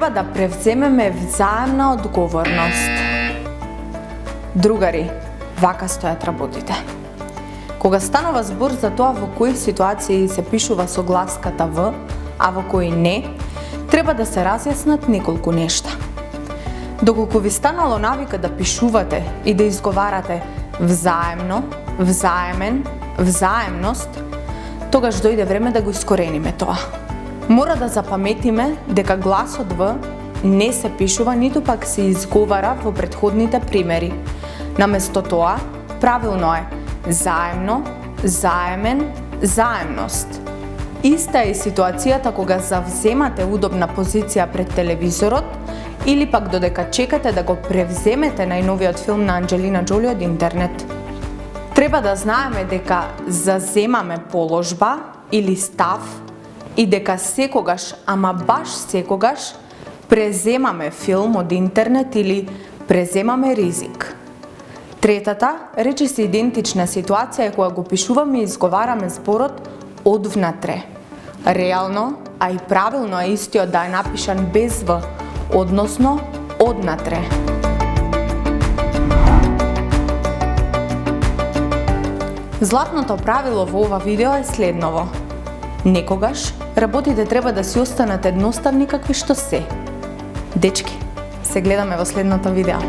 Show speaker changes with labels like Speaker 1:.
Speaker 1: Треба да превземеме взаемна одговорност. Другари, вака стојат работите. Кога станува збор за тоа во кои ситуации се пишува со гласката В, а во кои не, треба да се разјаснат неколку нешта. Доколку ви станало навика да пишувате и да изговарате взаемно, взаемен, взаемност, тогаш дојде време да го искорениме тоа. Мора да запаметиме дека гласот В не се пишува ниту пак се изговара во претходните примери. Наместо тоа, правилно е заемно, заемен, заемност. Иста е ситуацијата кога завземате удобна позиција пред телевизорот или пак додека чекате да го превземете најновиот филм на Анџелина Џоли од интернет. Треба да знаеме дека заземаме положба или став и дека секогаш, ама баш секогаш, преземаме филм од интернет или преземаме ризик. Третата, речиси идентична ситуација е кога го пишуваме и изговараме зборот одвнатре. Реално, а и правилно е истиот да е напишан без В, односно однатре. Златното правило во ова видео е следново. Некогаш, работите треба да си останат едноставни какви што се. Дечки, се гледаме во следното видео.